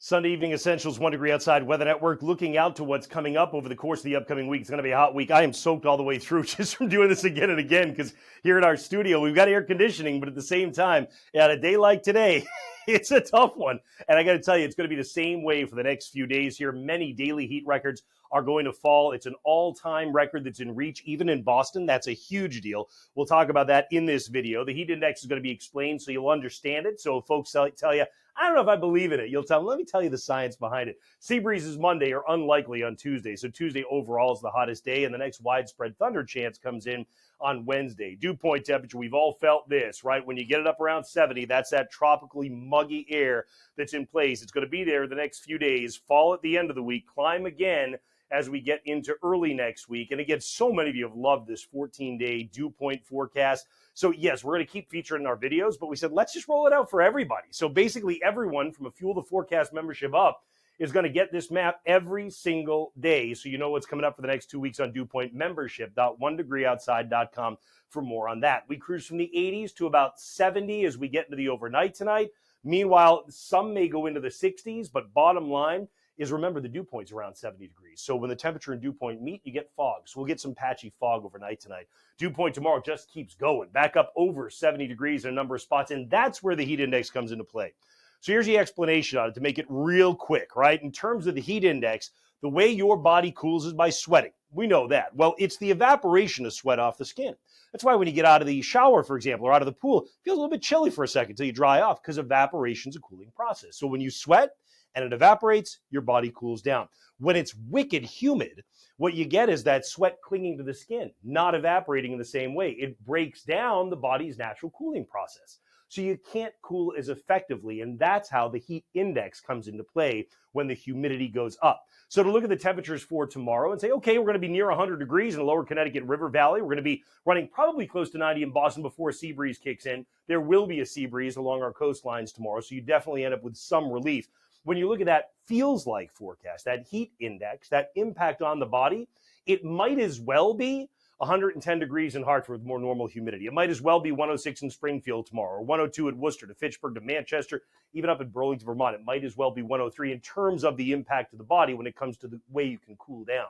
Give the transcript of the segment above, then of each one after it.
Sunday Evening Essentials, 1 degree outside weather network, looking out to what's coming up over the course of the upcoming week. It's going to be a hot week. I am soaked all the way through just from doing this again and again because here in our studio, we've got air conditioning, but at the same time, on a day like today, it's a tough one. And I got to tell you, it's going to be the same way for the next few days here. Many daily heat records are going to fall. It's an all-time record that's in reach, even in Boston. That's a huge deal. We'll talk about that in this video. The heat index is going to be explained so you'll understand it. So if folks tell you, I don't know if I believe in it, you'll tell them, let me tell you the science behind it. Sea breezes Monday are unlikely on Tuesday. So Tuesday overall is the hottest day, and the next widespread thunder chance comes in on Wednesday. Dew point temperature, we've all felt this, right? When you get it up around 70, that's that tropically muggy air that's in place. It's going to be there the next few days, fall at the end of the week, climb again as we get into early next week. And again, so many of you have loved this 14-day dew point forecast. So yes, we're going to keep featuring in our videos, but we said, let's just roll it out for everybody. So basically everyone from a Fuel the Forecast membership up is going to get this map every single day. So you know what's coming up for the next 2 weeks on Dew Point membership.onedegreeoutside.com for more on that. We cruise from the 80s to about 70 as we get into the overnight tonight. Meanwhile, some may go into the 60s, but bottom line is, remember, the dew point's around 70 degrees. So when the temperature and dew point meet, you get fog. So we'll get some patchy fog overnight tonight. Dew point tomorrow just keeps going, back up over 70 degrees in a number of spots, and that's where the heat index comes into play. So here's the explanation on it to make it real quick, right? In terms of the heat index, the way your body cools is by sweating. We know that. Well, it's the evaporation of sweat off the skin. That's why when you get out of the shower, for example, or out of the pool, it feels a little bit chilly for a second until you dry off because evaporation is a cooling process. So when you sweat, and it evaporates, your body cools down. When it's wicked humid, what you get is that sweat clinging to the skin, not evaporating in the same way. It breaks down the body's natural cooling process. So you can't cool as effectively, and that's how the heat index comes into play when the humidity goes up. So to look at the temperatures for tomorrow and say, okay, we're going to be near 100 degrees in the lower Connecticut River Valley. We're going to be running probably close to 90 in Boston before a sea breeze kicks in. There will be a sea breeze along our coastlines tomorrow, so you definitely end up with some relief. When you look at that feels like forecast, that heat index, that impact on the body, it might as well be 110 degrees in Hartford with more normal humidity. It might as well be 106 in Springfield tomorrow, or 102 at Worcester to Fitchburg to Manchester, even up at Burlington, Vermont. It might as well be 103 in terms of the impact to the body when it comes to the way you can cool down.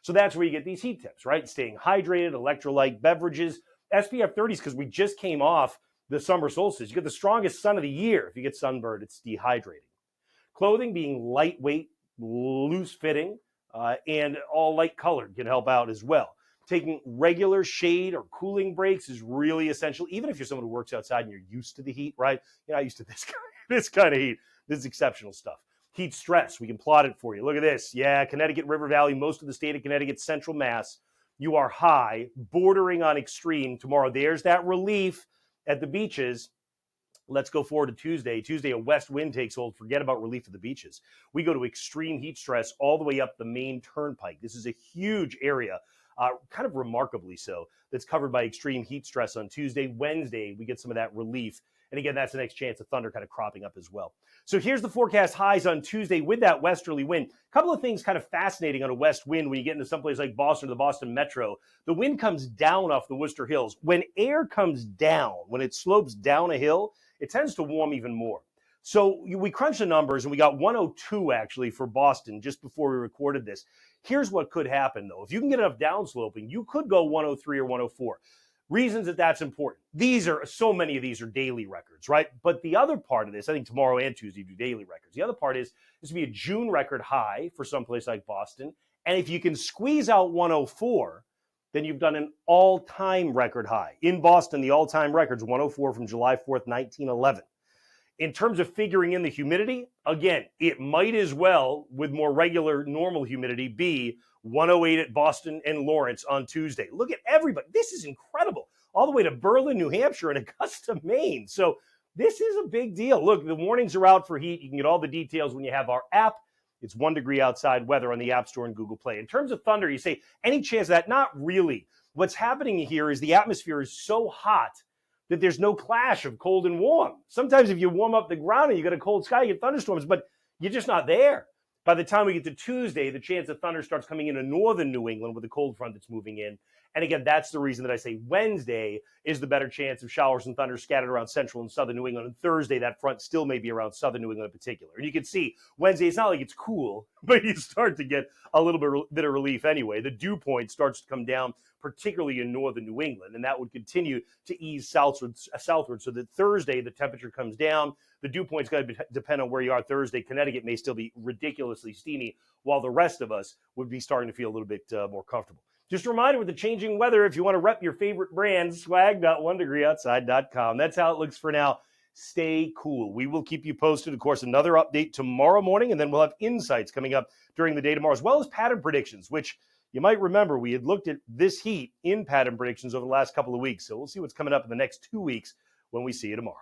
So that's where you get these heat tips, right? Staying hydrated, electrolyte beverages, SPF 30s, because we just came off the summer solstice. You get the strongest sun of the year. If you get sunburned, it's dehydrating. Clothing being lightweight, loose-fitting, and all light-colored can help out as well. Taking regular shade or cooling breaks is really essential, even if you're someone who works outside and you're used to the heat, right? You know, I'm used to this kind of heat. This is exceptional stuff. Heat stress, we can plot it for you. Look at this. Yeah, Connecticut River Valley, most of the state of Connecticut, central Mass. You are high, bordering on extreme tomorrow. There's that relief at the beaches. Let's go forward to Tuesday. Tuesday, a west wind takes hold. Forget about relief at the beaches. We go to extreme heat stress all the way up the main turnpike. This is a huge area, kind of remarkably so, that's covered by extreme heat stress on Tuesday. Wednesday, we get some of that relief. And again, that's the next chance of thunder kind of cropping up as well. So here's the forecast highs on Tuesday with that westerly wind. A couple of things kind of fascinating on a west wind when you get into someplace like Boston or the Boston Metro. The wind comes down off the Worcester Hills. When air comes down, when it slopes down a hill, it tends to warm even more. So we crunched the numbers, and we got 102 actually for Boston just before we recorded this. Here's what could happen, though. If you can get enough downsloping, you could go 103 or 104. Reasons that that's important. So many of these are daily records, right? But the other part of this, I think tomorrow and Tuesday do daily records. The other part is this will be a June record high for someplace like Boston. And if you can squeeze out 104, then you've done an all-time record high. In Boston, the all-time record's 104 from July 4th, 1911. In terms of figuring in the humidity, again, it might as well, with more regular normal humidity, be 108 at Boston and Lawrence on Tuesday. Look at everybody. This is incredible. All the way to Berlin, New Hampshire, and Augusta, Maine. So this is a big deal. Look, the warnings are out for heat. You can get all the details when you have our app. It's 1 degree outside weather on the App Store and Google Play. In terms of thunder, you say, any chance of that? Not really. What's happening here is the atmosphere is so hot that there's no clash of cold and warm. Sometimes if you warm up the ground and you got a cold sky, you get thunderstorms, but you're just not there. By the time we get to Tuesday, the chance of thunder starts coming into northern New England with a cold front that's moving in. And again, that's the reason that I say Wednesday is the better chance of showers and thunder scattered around central and southern New England. And Thursday, that front still may be around southern New England in particular. And you can see Wednesday, it's not like it's cool, but you start to get a little bit of relief anyway. The dew point starts to come down, particularly in northern New England, and that would continue to ease southward so that Thursday, the temperature comes down. The dew point's going to depend on where you are Thursday. Connecticut may still be ridiculously steamy, while the rest of us would be starting to feel a little bit more comfortable. Just a reminder, with the changing weather, if you want to rep your favorite brand, swag.onedegreeoutside.com. That's how it looks for now. Stay cool. We will keep you posted. Of course, another update tomorrow morning, and then we'll have insights coming up during the day tomorrow, as well as pattern predictions, which you might remember we had looked at this heat in pattern predictions over the last couple of weeks. So we'll see what's coming up in the next 2 weeks when we see you tomorrow.